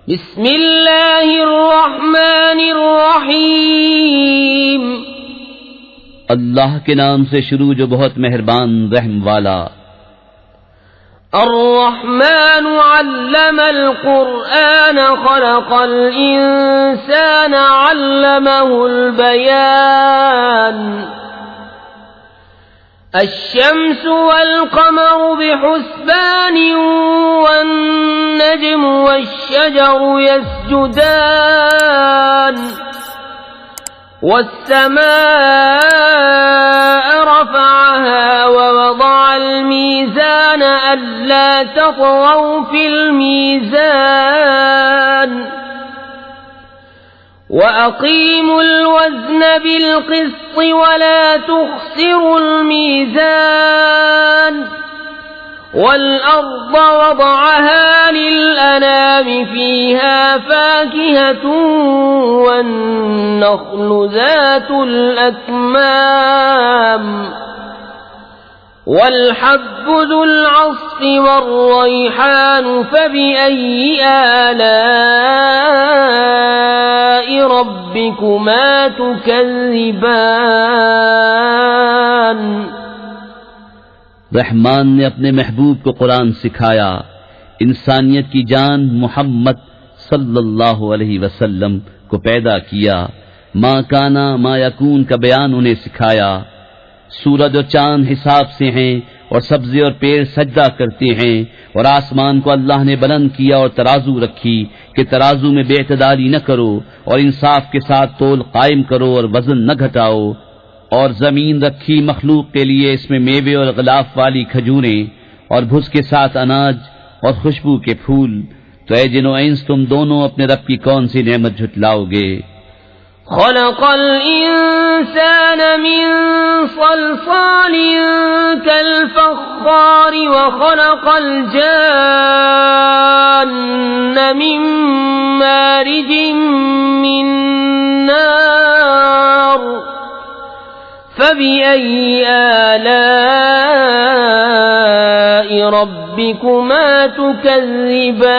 बिस्मिल्लाहिर्रहमानिर्रहीम। अल्लाह के नाम से शुरू जो बहुत मेहरबान रहम वाला। अर्रहमान अल्लमल कुरआन खलक़ल इंसान अल्लमहुल बयान। अश्शम्सु वल क़मरु बिहुस्बान वन्नज्मु वश्शजरु यस्जुदान। वस्समाअ रफ़अहा ववضعल मीज़ान अल्ला तग़वू फ़िल मीज़ान। वअक़ीमुल वज़्न बिलक़िस्ति वला तुख़सिरुल मीज़ान। वल्अर्ض वضعها लिलअनाम फ़ीहा फ़ाकिहतु वन्नख़्लु ज़ातुल अक्माम। वल्हब्बु ज़ुल अस्फ़ि वर्रैहानु फ़बिअय्यि आलाइ रब्बिकुमा तुकज़्ज़िबान। रहमान ने अपने महबूब को कुरान सिखाया, इंसानियत की जान मोहम्मद सल्लल्लाहु अलैहि वसल्लम को पैदा किया। माँ काना मा यकून का बयान उन्हें सिखाया। सूरज और चांद हिसाब से हैं और सब्ज़े और पेड़ सजदा करते हैं। और आसमान को अल्लाह ने बुलंद किया और तराजू रखी कि तराजू में बेअतदाली न करो और इंसाफ के साथ तोल कायम करो और वजन न घटाओ। और जमीन रखी मखलूक के लिए, इसमें मेवे और ग़िलाफ वाली खजूरें और भुस के साथ अनाज और खुशबू के फूल। तो ऐ जिनो इंस तुम दोनों अपने रब की कौन सी नेमत झुटलाओगे। खलक़ल इंसान मिन सलसालिन कल फ़ख़्ख़ार व खलक़ल जान्न मिन मारिजिन मिन नार। फ़बिअय्यि आलाइ रब्बिकुमा तुकज़्ज़िबान।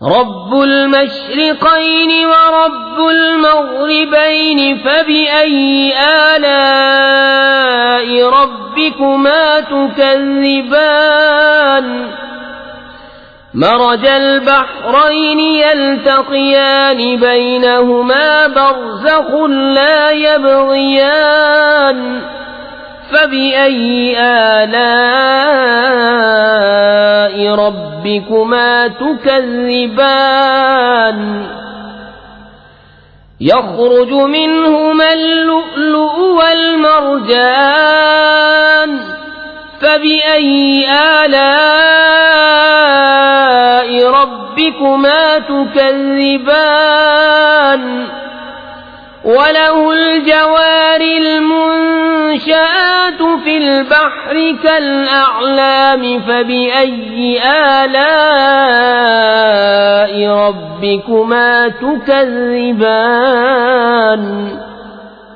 रब्बुल मशरिक़ैनि व रब्बुल मग़रिबैनि फ़बिअय्यि आलाइ रब्बिकुमा तुकज़्ज़िबान। मरजल बहरैनि यल्तक़ियान बैनहुमा बरज़ख़ुन ला यबग़ियान। फ़बिअय्यि आलाइ रब्बिकुमा तुकज़्ज़िबान। यख़रुजु मिन्हुमा अल-लुअ्लुअु वल-मरजान। फ़बिअय्यि आलाइ रब्बिकुमा तुकज़्ज़िबान। वलहुल जवारिल मुंशआतु फ़िल बहरि कल-अअलाम। फ़बिअय्यि आलाइ रब्बिकुमा तुकज़्ज़िबान।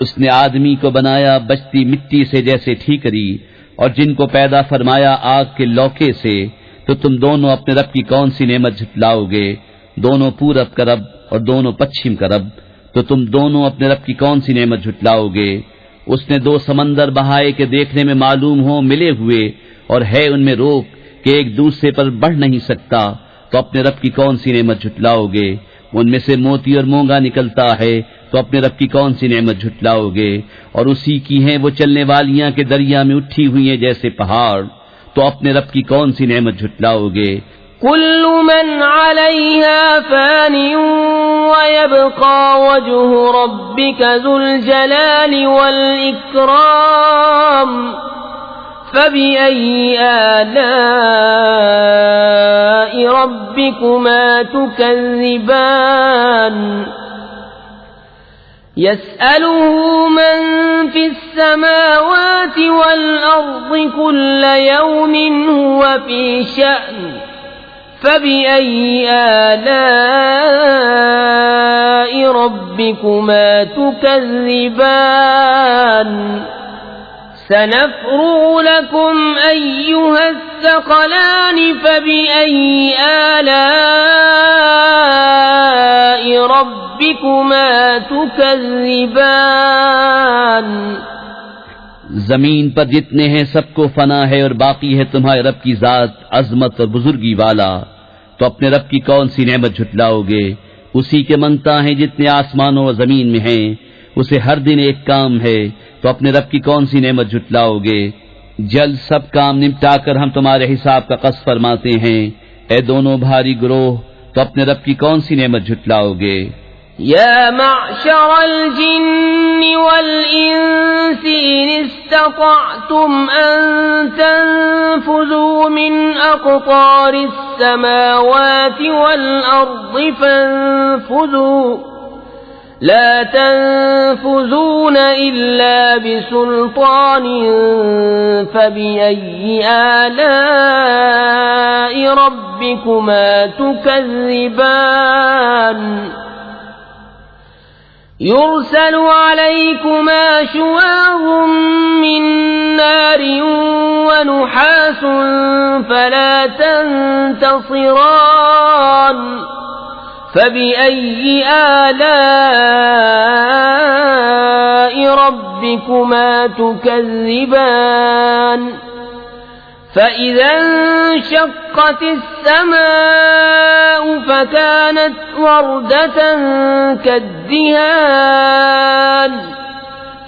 उसने आदमी को बनाया बचती मिट्टी से जैसे ठीकरी, और जिनको पैदा फरमाया आग के लौके से। तो तुम दोनों अपने रब की कौन सी नेमत झुटलाओगे। दोनों पूरब का रब और दोनों पश्चिम का रब। तो तुम दोनों अपने रब की कौन सी नेमत झुटलाओगे। उसने दो समंदर बहाए के देखने में मालूम हो मिले हुए, और है उनमें रोक कि एक दूसरे पर बढ़ नहीं सकता। तो अपने रब की कौन सी नेमत झुटलाओगे। उनमें से मोती और मूंगा निकलता है, तो अपने रब की कौन सी नेमत झुटलाओगे। और उसी की हैं वो चलने वालियां के दरिया में उठी हुई हैं जैसे पहाड़। तो अपने रब की कौन सी नेमत झुटलाओगे। कुल्लु मन अलैहा फ़ानिन व यब्क़ा वज्हु रब्बिका ज़ुल जलालि वल इकराम। फ़बिअय्यि आलाइ रब्बिकुमा तुकज़्ज़िबान। यसअलुहु मन फ़िस्समावाति वल अर्ज़ि कुल्ल यौमिन हुवा फ़ी शअन। फ़बिअय्यि आलाइ रब्बिकुमा तुकज़्ज़िबान। सनफ़्रुग़ु लकुम अय्युहस्सक़लानि फ़बिअय्यि आलाइ रब्बिकुमा तुकज़्ज़िबान। जमीन पर जितने हैं सबको फना है और बाकी है तुम्हारे रब की जात अजमत और बुजुर्गी वाला, तो अपने रब की कौन सी नेमत झुटलाओगे। उसी के मंगता है जितने आसमानों और जमीन में हैं, उसे हर दिन एक काम है, तो अपने रब की कौन सी नेमत झुटलाओगे। जल्द सब काम निपटाकर हम तुम्हारे हिसाब का कस फरमाते हैं। ए दोनों भारी गिरोह, तो अपने रब की कौन सी नेमत झुटलाओगे। या मअशरल जिन्नि वल इंसी इन इस्ततअतुम अन तनफुज़ू मिन अक़तारिस समावाति वल अर्दि फंफुज़ू ला तनफुज़ून इल्ला बिसुल्तान फ़बिअय्यि आलाइ रब्बिकुमा तुकज़्ज़िबान। युरसलु अलैकुमा शुवाज़ुम मिन नारिन व नुहासुन फला तंतसिरान फ़बिअय्यि आलाइ रब्बिकुमा तुकज़्ज़िबान। فإذا انشقت السماء فكانت وردة كالدهان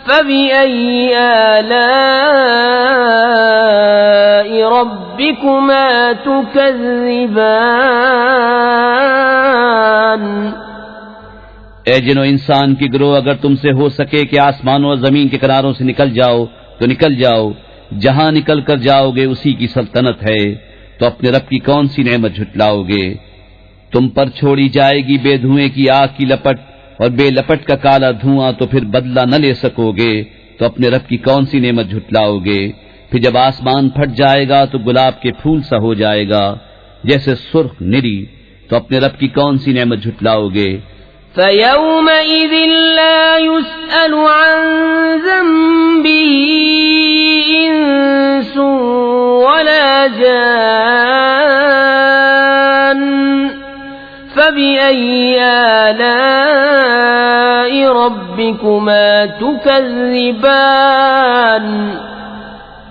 فبأي آلاء ربكما تكذبان। ए जिनो इंसान की गिरोह, अगर तुमसे हो सके कि आसमानों और जमीन के किनारों से निकल जाओ तो निकल जाओ। जहां निकल कर जाओगे उसी की सल्तनत है, तो अपने रब की कौन सी नेमत झुटलाओगे। तुम पर छोड़ी जाएगी बेधुएं की आग की लपट और बेलपट का काला धुआं, तो फिर बदला न ले सकोगे, तो अपने रब की कौन सी नेमत झुटलाओगे। फिर जब आसमान फट जाएगा तो गुलाब के फूल सा हो जाएगा जैसे सुर्ख निरी, तो अपने रब की कौन सी नेमत झुटलाओगे। फ़यौमइज़िन ला युस्अलु अन ज़ंबिही इंसुन वला जान फ़बिअय्यि आलाइ रब्बिकुमा तुकज़्ज़िबान।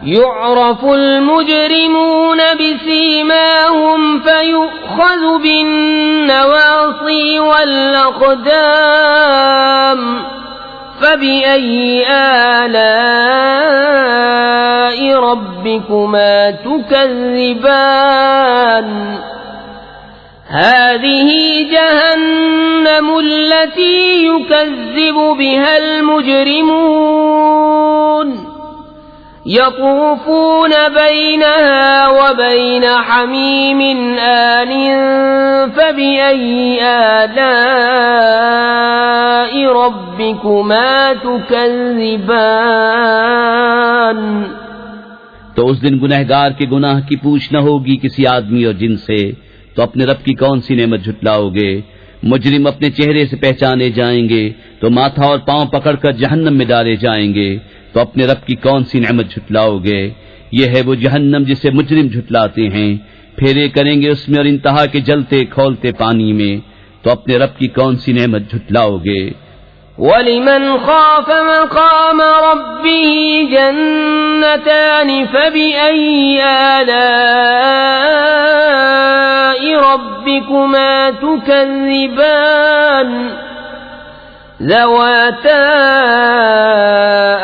युअरफ़ु المجرمون بسيماهم فيؤخذ بالنواصي والأقدام فبأي آلاء ربكما تكذبان। هذه جهنم التي يكذب بها المجرمون يطوفون بينها وبين حميم آن فبأي آلاء ربكما تكذبان। तो उस दिन गुनहगार के गुनाह की पूछ न होगी किसी आदमी और जिन से, तो अपने रब की कौन सी नेमत झुटलाओगे। मुजरिम अपने चेहरे से पहचाने जाएंगे तो माथा और पांव पकड़कर जहन्नम में डाले जाएंगे, तो अपने रब की कौन सी नेमत झुटलाओगे। ये है वो जहन्नम जिसे मुजरिम झुटलाते हैं, फेरे करेंगे उसमें और इंतहा के जलते खौलते पानी में, तो अपने रब की कौन सी नेमत झुटलाओगे। वलिमन खाफ मकाम रब्बिही जन्नतान फबिअय्यि आलाइ रब्बिकुमा तुकज़्ज़िबान। ذواتا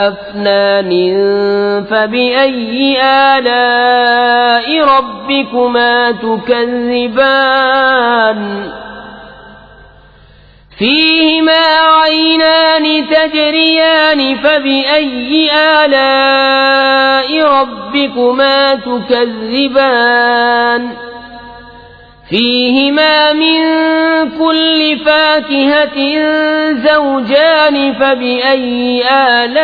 أفنان فبأي آلاء ربكما تكذبان فيهما عينان تجريان فبأي آلاء ربكما تكذبان فيهما من كل فاكهة زوجان فبأي آلاء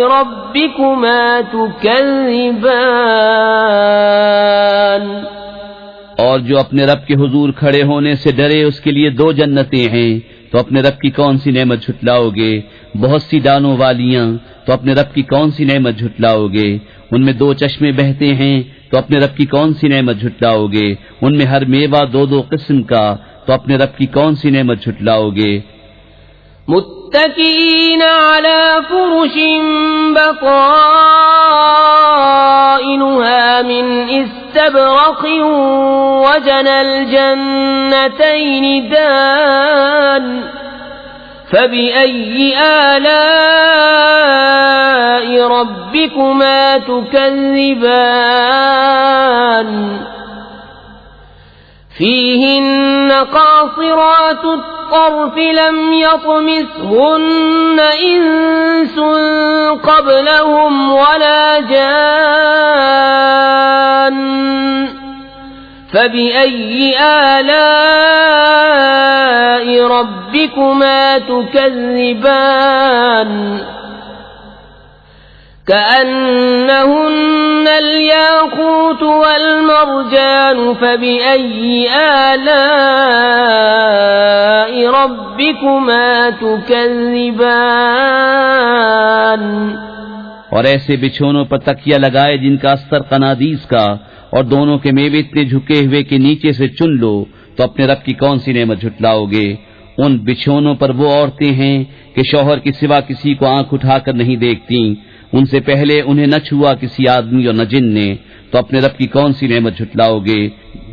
ربكما تكذبان। और जो अपने रब के हुजूर खड़े होने से डरे उसके लिए 2 जन्नतें हैं, तो अपने रब की कौन सी नेमत झुटलाओगे? बहुत सी डालों वालियां, तो अपने रब की कौन सी नेमत झुटलाओगे? उनमें 2 चश्मे बहते हैं, तो अपने रब की कौन सी नेमत झुटलाओगे? उनमें हर मेवा 2-2 किस्म का, तो अपने रब की कौन सी नेमत झुटलाओगे? मुत्तकीन अला फुरुशिन बताइनुहा मिन इस्तबरक़िन वजनल जन्नतैन दान फबिअय्यि आलाइ रब्बिकुमा तुकज़्ज़िबान फीहिन्न क़ासिरातुत طرف لم يطمثهن إنس قبلهم ولا جان فبأي آلاء ربكما تكذبان كأنهن الياقوت والمرجان فبأي آلاء ربكما تكذبان और ऐसे बिछोनों पर तकिया लगाए जिनका अस्तर कनादीस का, और दोनों के मेवे इतने झुके हुए कि नीचे से चुन लो, तो अपने रब की कौन सी नेमत झुटलाओगे? उन बिछोनों पर वो औरतें हैं कि शौहर के सिवा किसी को आंख उठाकर नहीं देखती, उनसे पहले उन्हें न छुआ किसी आदमी और न जिन ने, तो अपने रब की कौन सी नेमत झुटलाओगे?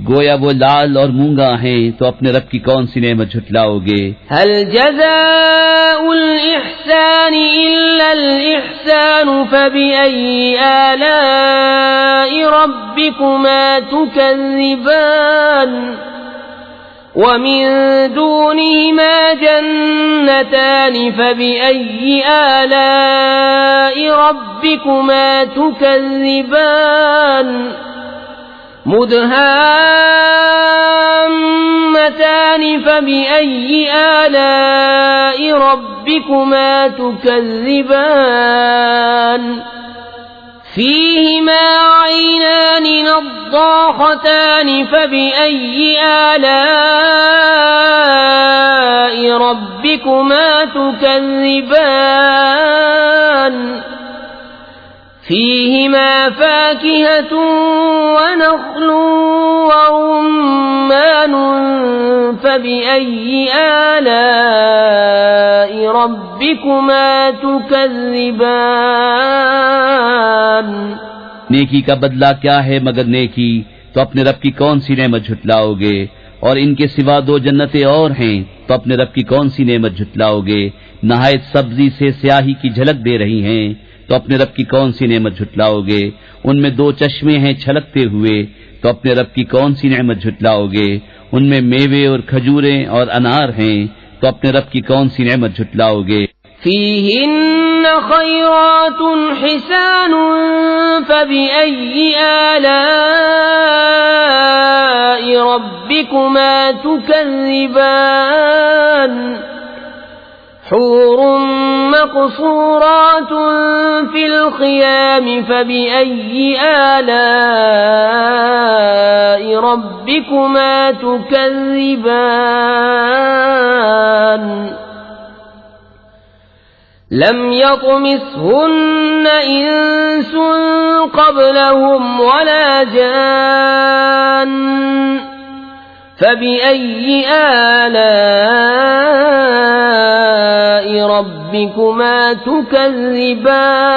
गोया वो लाल और मूंगा हैं, तो अपने रब की कौन सी नेमत झुटलाओगे? हल जज़ाउल इहसानी इल्लल इहसानु फबिअय्यि आलाइ रब्बिकुमा तुकज़्ज़िबान ومن دونهما جنتان فبأي آلاء ربكما تكذبان مدهامتان فبأي آلاء ربكما تكذبان فيهما عينان نضاختان فبأي آلاء ربكما تكذبان فيهما فاكهة ونخل ورمان فبأي آلاء ربكما تكذبان नेकी का बदला क्या है मगर नेकी, तो अपने रब की कौन सी नेमत झुटलाओगे? और इनके सिवा 2 जन्नतें और हैं, तो अपने रब की कौन सी नेमत झुटलाओगे? नहायत सब्जी से स्याही की झलक दे रही हैं, तो अपने रब की कौन सी नेमत झुटलाओगे? उनमें 2 चश्मे हैं छलकते हुए, तो अपने रब की कौन सी नेमत झुटलाओगे? उनमें मेवे और खजूरें और अनार हैं, तो अपने रब की कौन सी नेमत झुटलाओगे? فيهن خيرات حسان فبأي آلاء ربكما تكذبان حور مقصورات في الخيام فبأي آلاء ربكما تكذبان لم يطمثهن إنس قبلهم ولا جان فبأي آلاء ربكما تكذبان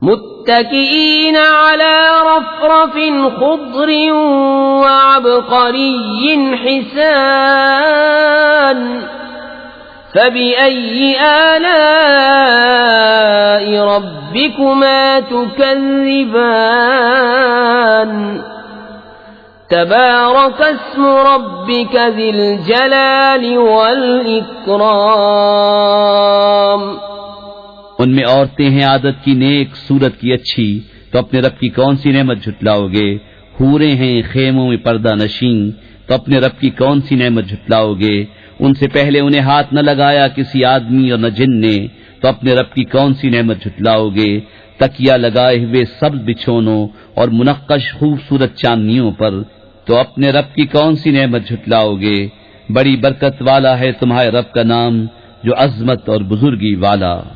متكئين على رفرف خضر وعبقري حسان فبأي آلاء ربكما تكذبان تبارك اسم ربك ذي الجلال والإكرام उनमें औरतें हैं आदत की नेक, सूरत की अच्छी, तो अपने रब की कौन सी नेमत झुटलाओगे? हूरें हैं खेमों में पर्दा नशीं, तो अपने रब की कौन सी नेमत झुटलाओगे? उनसे पहले उन्हें हाथ न लगाया किसी आदमी और न जिन ने, तो अपने रब की कौन सी नेमत झुटलाओगे? तकिया लगाए हुए सब्ज बिछोनों और मुनक्कश खूबसूरत चांदनियों पर, तो अपने रब की कौन सी नेमत झुटलाओगे। बड़ी बरकत वाला है तुम्हारे रब का नाम, जो अजमत और बुजुर्गी वाला।